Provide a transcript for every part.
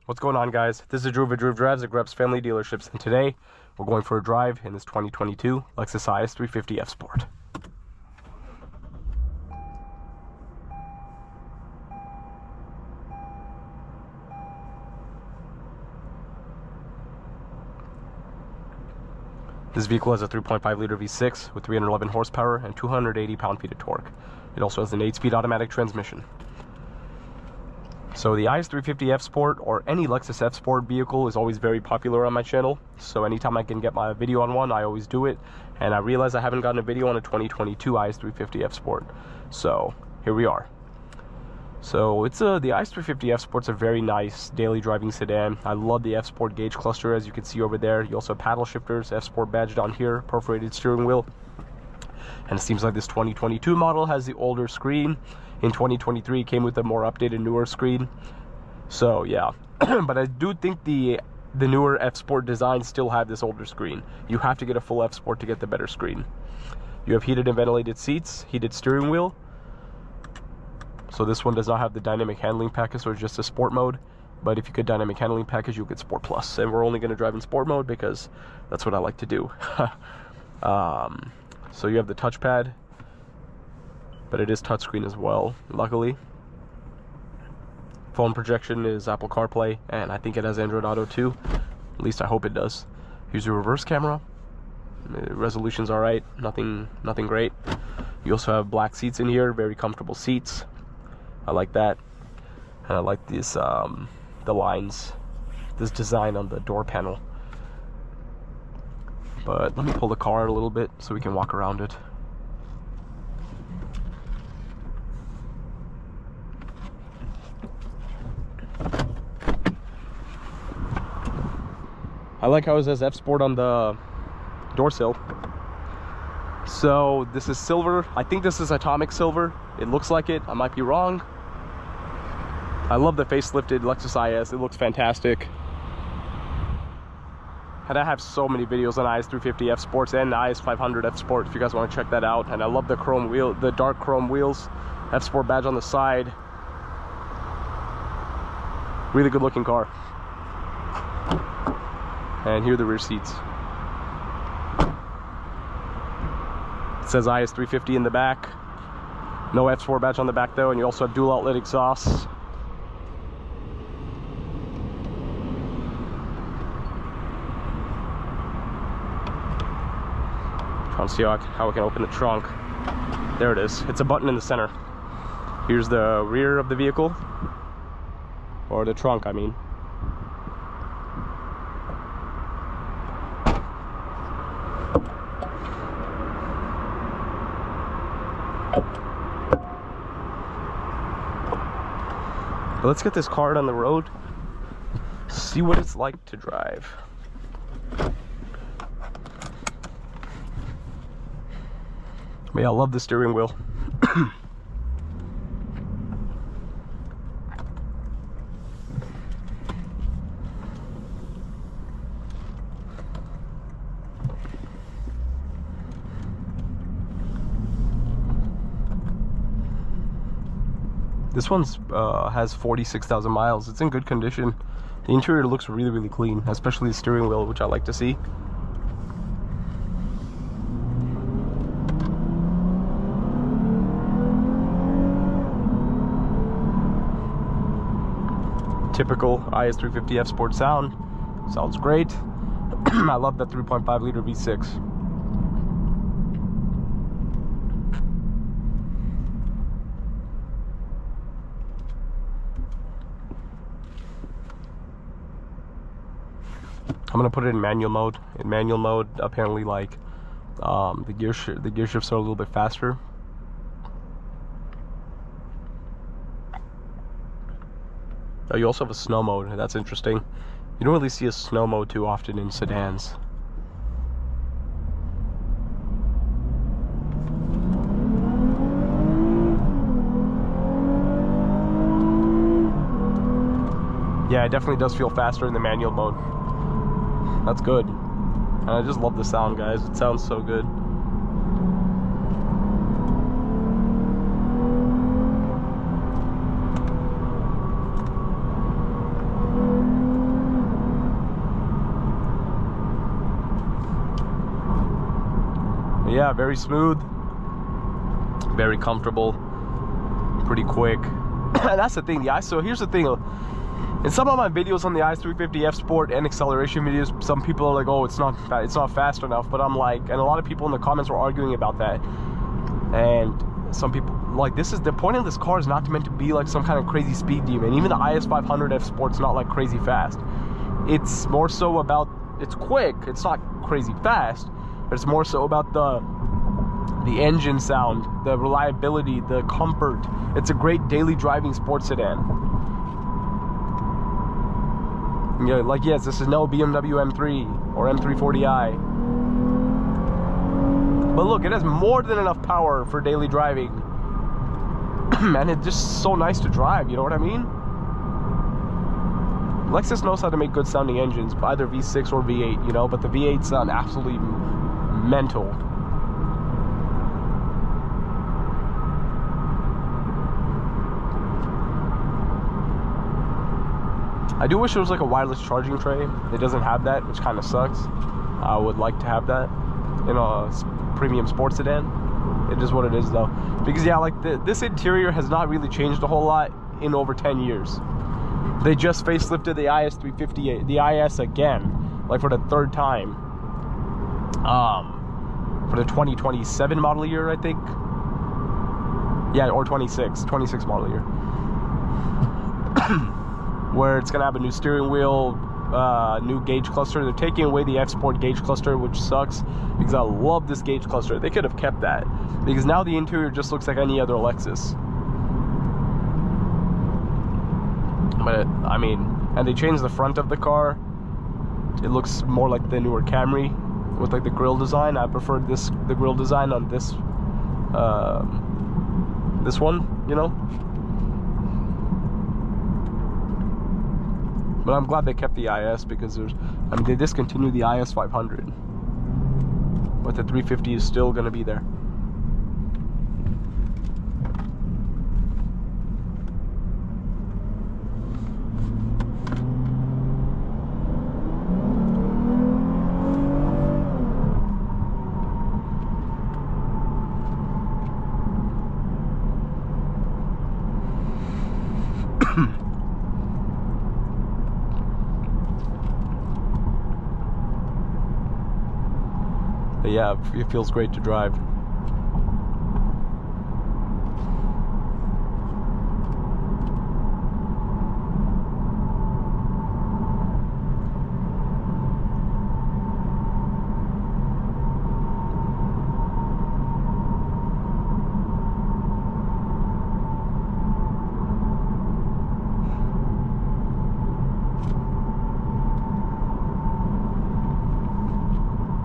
What's going on, guys? This is Drew Drew Drives at Grub's Family Dealerships, and today we're going for a drive in this 2022 Lexus IS 350 F Sport. This vehicle has a 3.5-liter V6 with 311 horsepower and 280 pound-feet of torque. It also has an 8-speed automatic transmission. So the IS 350 F Sport, or any Lexus F Sport vehicle, is always very popular on my channel. So anytime I can get my video on one, I always do it. And I realize I haven't gotten a video on a 2022 IS 350 F Sport. So here we are. So it's the IS 350 F Sport's a very nice daily driving sedan. I love the F Sport gauge cluster, as you can see over there. You also have paddle shifters, F Sport badged on here, perforated steering wheel. And it seems like this 2022 model has the older screen. In 2023 it came with a more updated, newer screen. So yeah, but I do think the newer F Sport designs still have this older screen. You have to get a full F Sport to get the better screen. You have heated and ventilated seats, heated steering wheel. So this one does not have the dynamic handling package, so it's just a sport mode. But if you get dynamic handling package, you'll get Sport Plus. And we're only going to drive in sport mode because that's what I like to do. So you have the touchpad, but it is touchscreen as well, luckily. Phone projection is Apple CarPlay, and I think it has Android Auto too. At least I hope it does. Here's your reverse camera. The resolution's alright, nothing great. You also have black seats in here, very comfortable seats. I like that. And I like this, the lines, this design on the door panel. But let me pull the car out a little bit so we can walk around it. I like how it says F Sport on the door sill. So this is silver. I think this is atomic silver. It looks like it. I might be wrong. I love the facelifted Lexus IS. It looks fantastic. And I have so many videos on IS 350 F Sports and IS 500 F Sport if you guys want to check that out. And I love the chrome wheel, the dark chrome wheels, F Sport badge on the side. Really good looking car. And here are the rear seats. It says IS 350 in the back. No F Sport badge on the back though, and you also have dual outlet exhausts. Trying to see how I can open the trunk. There it is. It's a button in the center. Here's the rear of the vehicle, or the trunk, I mean. But let's get this car out on the road, see what it's like to drive. But yeah, I love the steering wheel. This one's has 46,000 miles. It's in good condition. The interior looks really, really clean, especially the steering wheel, which I like to see. Typical IS 350 F Sport sound. Sounds great. I love that 3.5-liter V6. I'm gonna put it in manual mode. In manual mode, apparently, like the gear shifts are a little bit faster. Oh, you also have a snow mode. That's interesting. You don't really see a snow mode too often in sedans. Yeah, it definitely does feel faster in the manual mode. That's good. And I just love the sound, guys. It sounds so good. yeah, very smooth, very comfortable, pretty quick. That's the thing, so here's the thing. In some of my videos on the IS350 F Sport and acceleration videos, some people are like, oh, it's not fast enough. But I'm like, and a lot of people in the comments were arguing about that. And some people, like, this is the point of this car is not meant to be like some kind of crazy speed demon. Even the IS500 F Sport's not like crazy fast. It's more so about, it's quick, it's not crazy fast, but it's more so about the engine sound, the reliability, the comfort. It's a great daily driving sports sedan. Yeah, like, yes, this is no BMW M3 or M340i. But look, it has more than enough power for daily driving. And it's just so nice to drive, you know what I mean? Lexus knows how to make good sounding engines, either V6 or V8, you know, but the V8 sound absolutely mental. I do wish there was like a wireless charging tray. It doesn't have that, which kind of sucks. I would like to have that in a premium sports sedan. It is what it is though. Because yeah, like this interior has not really changed a whole lot in over 10 years. They just facelifted the IS350, the IS again, like for the third time. For the 2027 model year, I think. Yeah, or 26 model year. Where it's gonna have a new steering wheel, new gauge cluster. They're taking away the F Sport gauge cluster, which sucks because I love this gauge cluster. They could have kept that because now the interior just looks like any other Lexus. But I mean, and they changed the front of the car. It looks more like the newer Camry with like the grille design. I prefer the grille design on this this one, you know. But I'm glad they kept the IS because they discontinued the IS 500. But the 350 is still going to be there. But yeah, it feels great to drive.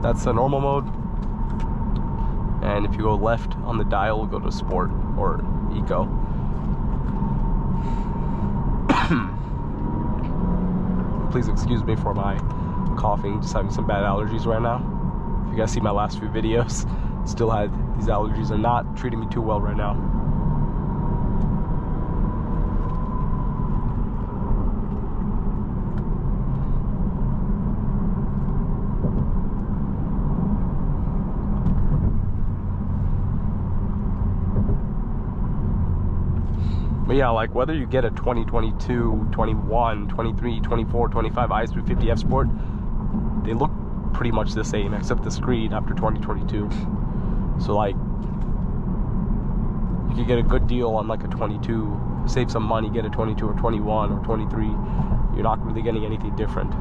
That's the normal mode, and if you go left on the dial, go to sport or eco. Please excuse me for my coughing, just having some bad allergies right now. If you guys see my last few videos, still had these allergies, are not treating me too well right now. But yeah, like whether you get a 2022, 21, 23, 24, 25 IS350 F Sport, they look pretty much the same except the screen after 2022. So like, you could get a good deal on like a 22, save some money, get a 22 or 21 or 23. You're not really getting anything different.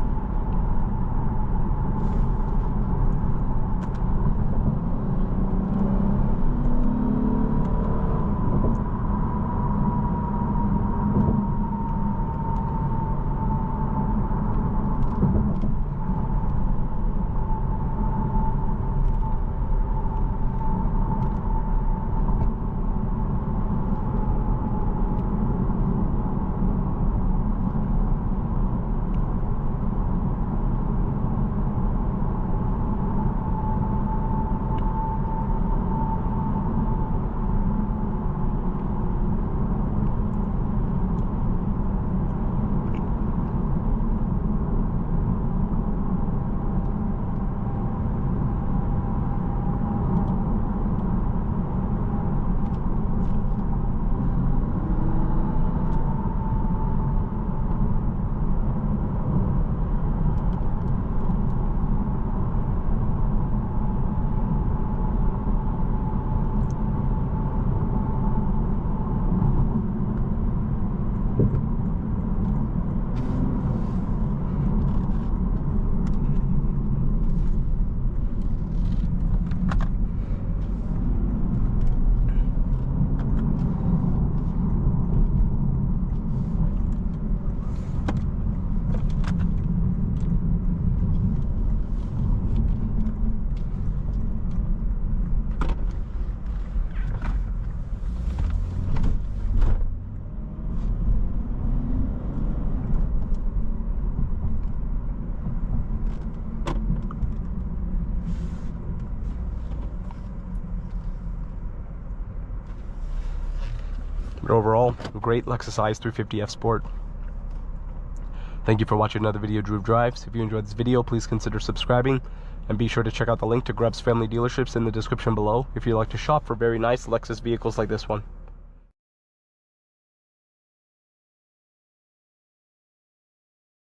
But overall, great Lexus IS 350 F Sport. Thank you for watching another video of Drew Drives. If you enjoyed this video, please consider subscribing, and be sure to check out the link to Grubb's family dealerships in the description below if you'd like to shop for very nice Lexus vehicles like this one.